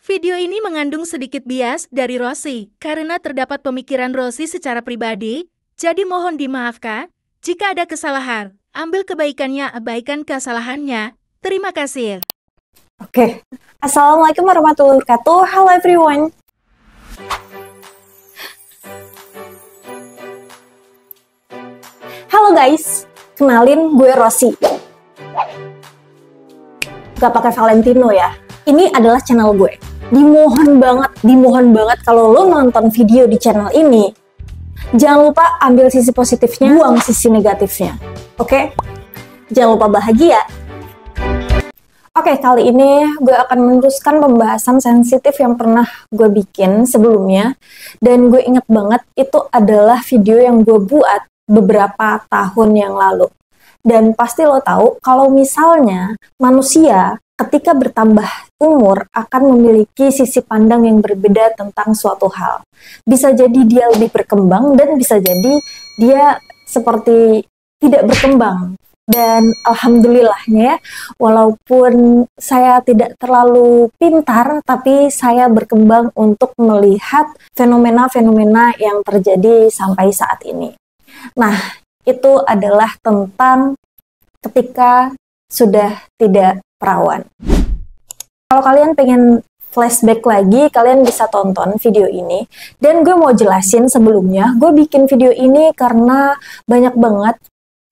Video ini mengandung sedikit bias dari Rossi karena terdapat pemikiran Rossi secara pribadi, jadi mohon dimaafkan jika ada kesalahan. Ambil kebaikannya, abaikan kesalahannya. Terima kasih. Oke. Assalamualaikum warahmatullahi wabarakatuh. Hello everyone. Halo guys, kenalin gue Rossi. Gak pakai Valentino ya. Ini adalah channel gue. Dimohon banget kalau lo nonton video di channel ini, jangan lupa ambil sisi positifnya, buang sisi negatifnya. Oke? Jangan lupa bahagia. Oke, kali ini gue akan meneruskan pembahasan sensitif yang pernah gue bikin sebelumnya. Dan gue inget banget itu adalah video yang gue buat beberapa tahun yang lalu. Dan pasti lo tahu kalau misalnya manusia ketika bertambah umur akan memiliki sisi pandang yang berbeda tentang suatu hal. Bisa jadi dia lebih berkembang dan bisa jadi dia seperti tidak berkembang. Dan alhamdulillahnya, walaupun saya tidak terlalu pintar, tapi saya berkembang untuk melihat fenomena-fenomena yang terjadi sampai saat ini. Nah, itu adalah tentang ketika sudah tidak perawan. Kalau kalian pengen flashback lagi, kalian bisa tonton video ini. Dan gue mau jelasin sebelumnya, gue bikin video ini karena banyak banget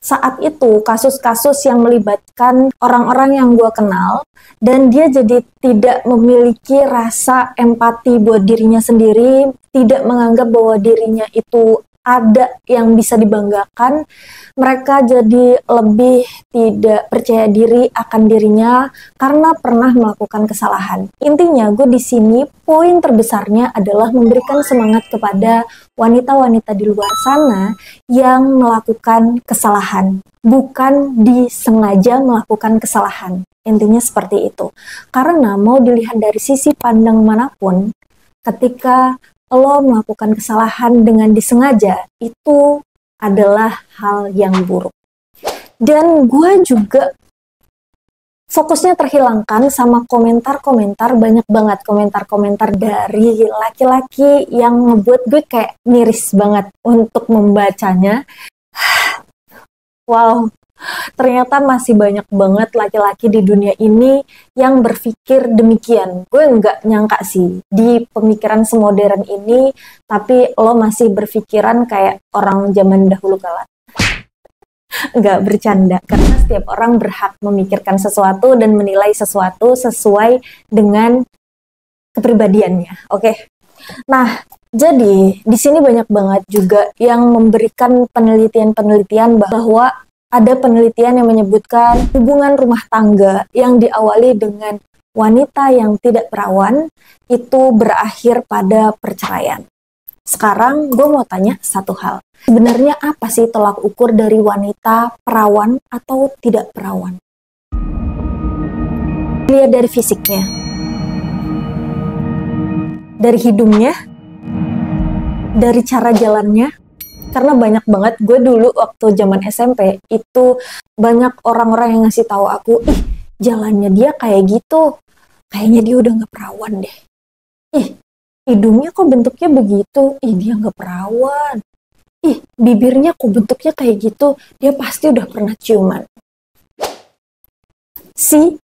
saat itu kasus-kasus yang melibatkan orang-orang yang gue kenal, dan dia jadi tidak memiliki rasa empati buat dirinya sendiri, tidak menganggap bahwa dirinya itu ada yang bisa dibanggakan. Mereka jadi lebih tidak percaya diri akan dirinya karena pernah melakukan kesalahan. Intinya, gue di sini poin terbesarnya adalah memberikan semangat kepada wanita-wanita di luar sana yang melakukan kesalahan, bukan disengaja melakukan kesalahan. Intinya seperti itu. Karena mau dilihat dari sisi pandang manapun, ketika lo melakukan kesalahan dengan disengaja, itu adalah hal yang buruk. Dan gue juga fokusnya terhilangkan sama komentar-komentar, banyak banget komentar-komentar dari laki-laki yang ngebuat gue kayak miris banget untuk membacanya. Wow, ternyata masih banyak banget laki-laki di dunia ini yang berpikir demikian. Gue nggak nyangka sih di pemikiran semodern ini, tapi lo masih berpikiran kayak orang zaman dahulu kala. Nggak bercanda, karena setiap orang berhak memikirkan sesuatu dan menilai sesuatu sesuai dengan kepribadiannya. Oke. Nah, jadi di sini banyak banget juga yang memberikan penelitian-penelitian bahwa ada penelitian yang menyebutkan hubungan rumah tangga yang diawali dengan wanita yang tidak perawan itu berakhir pada perceraian. Sekarang gue mau tanya satu hal. Sebenarnya apa sih tolak ukur dari wanita perawan atau tidak perawan? Lihat dari fisiknya, dari hidungnya, dari cara jalannya. Karena banyak banget, gue dulu waktu zaman SMP, itu banyak orang-orang yang ngasih tahu aku, ih jalannya dia kayak gitu, kayaknya dia udah gak perawan deh. Ih, hidungnya kok bentuknya begitu, ih dia gak perawan. Ih, bibirnya kok bentuknya kayak gitu, dia pasti udah pernah ciuman. See?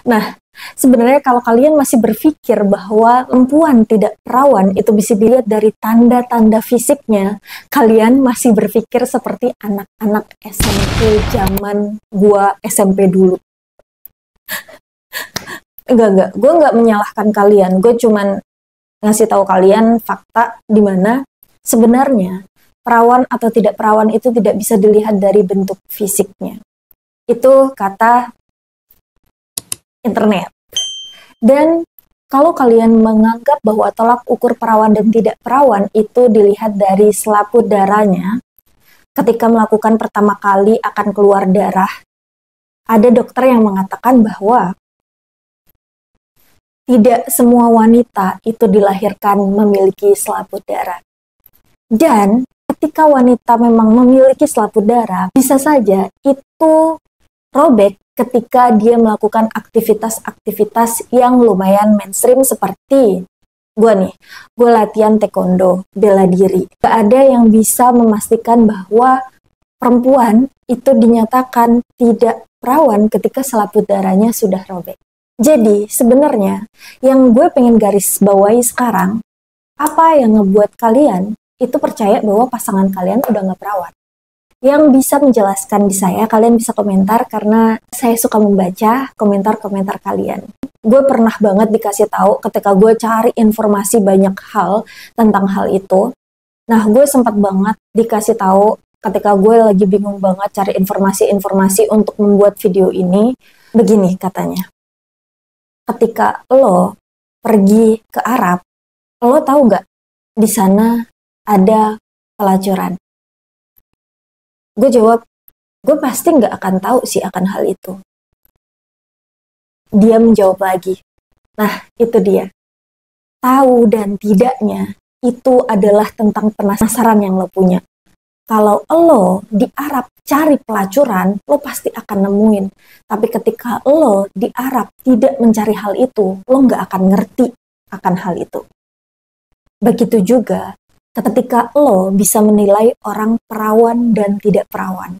Nah, sebenarnya kalau kalian masih berpikir bahwa perempuan tidak perawan itu bisa dilihat dari tanda-tanda fisiknya, kalian masih berpikir seperti anak-anak SMP zaman gua SMP dulu. Enggak, gue nggak menyalahkan kalian, gue cuman ngasih tahu kalian fakta di mana sebenarnya perawan atau tidak perawan itu tidak bisa dilihat dari bentuk fisiknya. Itu kata internet. Dan kalau kalian menganggap bahwa tolak ukur perawan dan tidak perawan itu dilihat dari selaput darahnya, ketika melakukan pertama kali akan keluar darah, ada dokter yang mengatakan bahwa tidak semua wanita itu dilahirkan memiliki selaput darah. Dan ketika wanita memang memiliki selaput darah, bisa saja itu robek ketika dia melakukan aktivitas-aktivitas yang lumayan mainstream seperti gue latihan taekwondo, bela diri. Gak ada yang bisa memastikan bahwa perempuan itu dinyatakan tidak perawan ketika selaput darahnya sudah robek. Jadi sebenarnya yang gue pengen garis bawahi sekarang, apa yang ngebuat kalian itu percaya bahwa pasangan kalian udah gak perawan? Yang bisa menjelaskan di saya, kalian bisa komentar karena saya suka membaca komentar-komentar kalian. Gue pernah banget dikasih tahu ketika gue cari informasi banyak hal tentang hal itu. Nah, gue sempat banget dikasih tahu ketika gue lagi bingung banget cari informasi-informasi untuk membuat video ini. Begini katanya, ketika lo pergi ke Arab, lo tahu gak di sana ada pelacuran? Gue jawab, gue pasti nggak akan tahu sih akan hal itu. Dia menjawab lagi, nah itu dia. Tahu dan tidaknya itu adalah tentang penasaran yang lo punya. Kalau lo di Arab cari pelacuran, lo pasti akan nemuin. Tapi ketika lo di Arab tidak mencari hal itu, lo nggak akan ngerti akan hal itu. Begitu juga ketika lo bisa menilai orang perawan dan tidak perawan.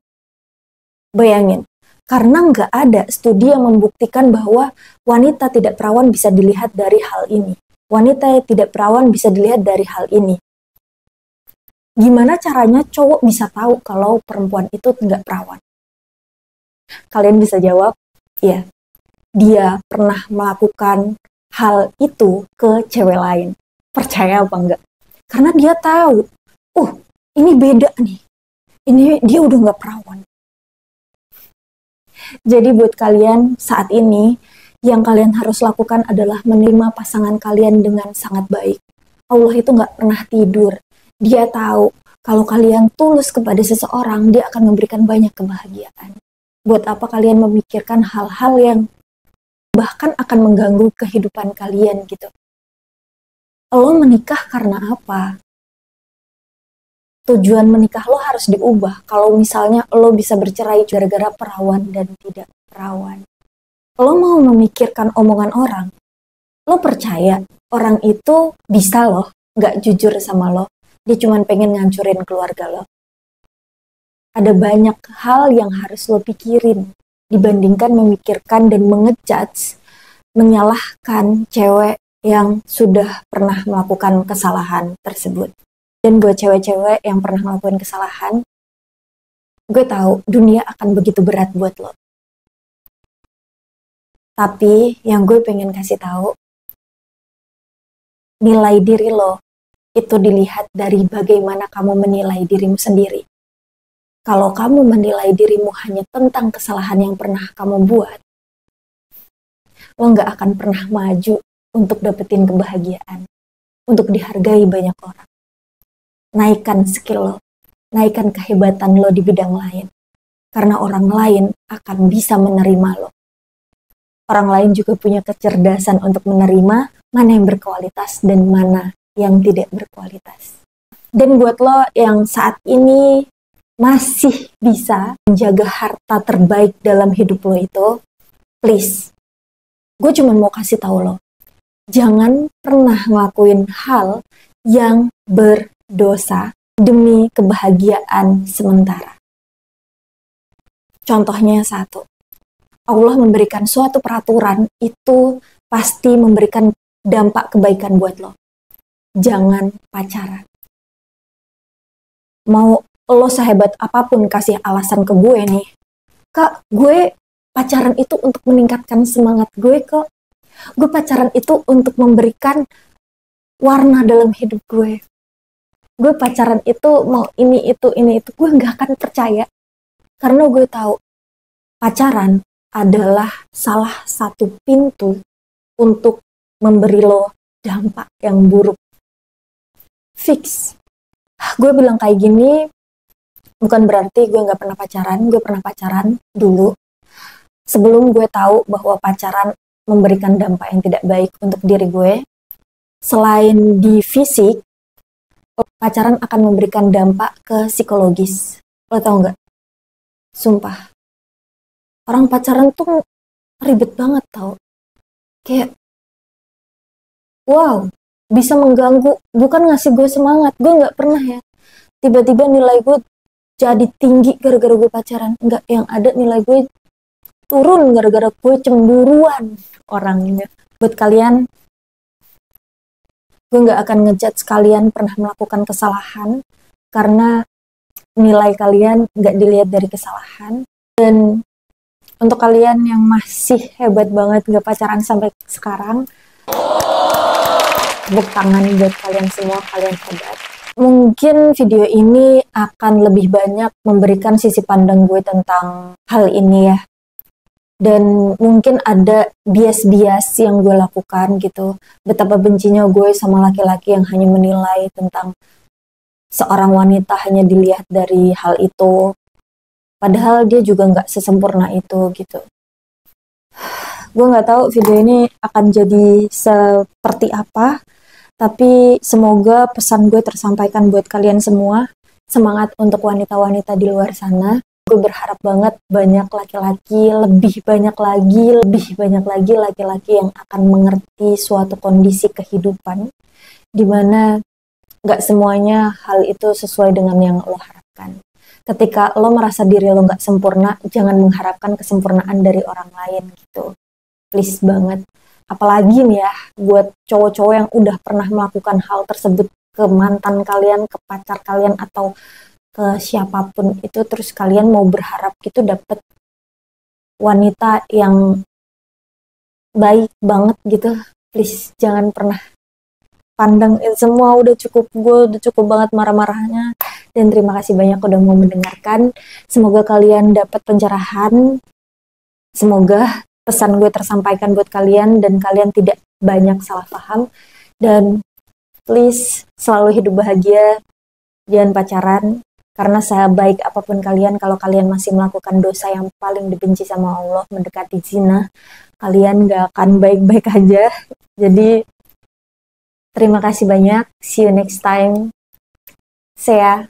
Bayangin, karena nggak ada studi yang membuktikan bahwa wanita tidak perawan bisa dilihat dari hal ini. Wanita yang tidak perawan bisa dilihat dari hal ini. Gimana caranya cowok bisa tahu kalau perempuan itu nggak perawan? Kalian bisa jawab, ya, dia pernah melakukan hal itu ke cewek lain. Percaya apa enggak? Karena dia tahu, ini beda nih. Ini dia udah nggak perawan. Jadi buat kalian saat ini, yang kalian harus lakukan adalah menerima pasangan kalian dengan sangat baik. Allah itu nggak pernah tidur. Dia tahu kalau kalian tulus kepada seseorang, dia akan memberikan banyak kebahagiaan. Buat apa kalian memikirkan hal-hal yang bahkan akan mengganggu kehidupan kalian gitu. Lo menikah karena apa? Tujuan menikah lo harus diubah. Kalau misalnya lo bisa bercerai gara-gara perawan dan tidak perawan. Lo mau memikirkan omongan orang. Lo percaya orang itu bisa loh gak jujur sama lo. Dia cuma pengen ngancurin keluarga lo. Ada banyak hal yang harus lo pikirin dibandingkan memikirkan dan mengejudge, menyalahkan cewek yang sudah pernah melakukan kesalahan tersebut. Dan buat cewek-cewek yang pernah melakukan kesalahan, gue tahu dunia akan begitu berat buat lo. Tapi yang gue pengen kasih tahu, nilai diri lo itu dilihat dari bagaimana kamu menilai dirimu sendiri. Kalau kamu menilai dirimu hanya tentang kesalahan yang pernah kamu buat, lo gak akan pernah maju untuk dapetin kebahagiaan, untuk dihargai banyak orang. Naikkan skill lo, naikkan kehebatan lo di bidang lain, karena orang lain akan bisa menerima lo. Orang lain juga punya kecerdasan untuk menerima mana yang berkualitas dan mana yang tidak berkualitas. Dan buat lo yang saat ini masih bisa menjaga harta terbaik dalam hidup lo itu, please, gue cuma mau kasih tahu lo, jangan pernah ngelakuin hal yang berdosa demi kebahagiaan sementara. Contohnya satu, Allah memberikan suatu peraturan itu pasti memberikan dampak kebaikan buat lo. Jangan pacaran. Mau lo sehebat apapun kasih alasan ke gue nih, Kak, gue pacaran itu untuk meningkatkan semangat gue kok. Gue pacaran itu untuk memberikan warna dalam hidup gue. Gue pacaran itu mau ini itu. Gue gak akan percaya. Karena gue tahu pacaran adalah salah satu pintu untuk memberi lo dampak yang buruk. Fix. Gue bilang kayak gini bukan berarti gue gak pernah pacaran. Gue pernah pacaran dulu. Sebelum gue tahu bahwa pacaran memberikan dampak yang tidak baik untuk diri gue, selain di fisik, pacaran akan memberikan dampak ke psikologis. Lo tau nggak? Sumpah, Orang pacaran tuh ribet banget tau. Kayak, wow, bisa mengganggu, bukan ngasih gue semangat. Gue nggak pernah ya, tiba-tiba nilai gue jadi tinggi gara-gara gue pacaran. Nggak, yang ada nilai gue turun gara-gara gue cemburuan orangnya. Buat kalian, gue nggak akan ngejudge kalian pernah melakukan kesalahan, karena nilai kalian nggak dilihat dari kesalahan. Dan untuk kalian yang masih hebat banget nggak pacaran sampai sekarang, tepuk tangan buat kalian semua, kalian hebat. Mungkin video ini akan lebih banyak memberikan sisi pandang gue tentang hal ini ya. Dan mungkin ada bias-bias yang gue lakukan gitu. Betapa bencinya gue sama laki-laki yang hanya menilai tentang seorang wanita hanya dilihat dari hal itu. Padahal dia juga nggak sesempurna itu gitu. Gue nggak tahu video ini akan jadi seperti apa. Tapi semoga pesan gue tersampaikan buat kalian semua. Semangat untuk wanita-wanita di luar sana. Gue berharap banget banyak laki-laki, lebih banyak lagi laki-laki yang akan mengerti suatu kondisi kehidupan, dimana gak semuanya hal itu sesuai dengan yang lo harapkan. Ketika lo merasa diri lo gak sempurna, jangan mengharapkan kesempurnaan dari orang lain gitu. Please banget. Apalagi nih ya, buat cowok-cowok yang udah pernah melakukan hal tersebut ke mantan kalian, ke pacar kalian, atau ke siapapun itu, terus kalian mau berharap gitu dapet wanita yang baik banget gitu. Please jangan pernah pandang itu semua. Udah cukup, gue udah cukup banget marah-marahnya. Dan terima kasih banyak udah mau mendengarkan. Semoga kalian dapat pencerahan, semoga pesan gue tersampaikan buat kalian dan kalian tidak banyak salah paham. Dan please selalu hidup bahagia, jangan pacaran. Karena sebaik apapun kalian, kalau kalian masih melakukan dosa yang paling dibenci sama Allah, mendekati zina, kalian gak akan baik-baik aja. Jadi, terima kasih banyak. See you next time. See ya.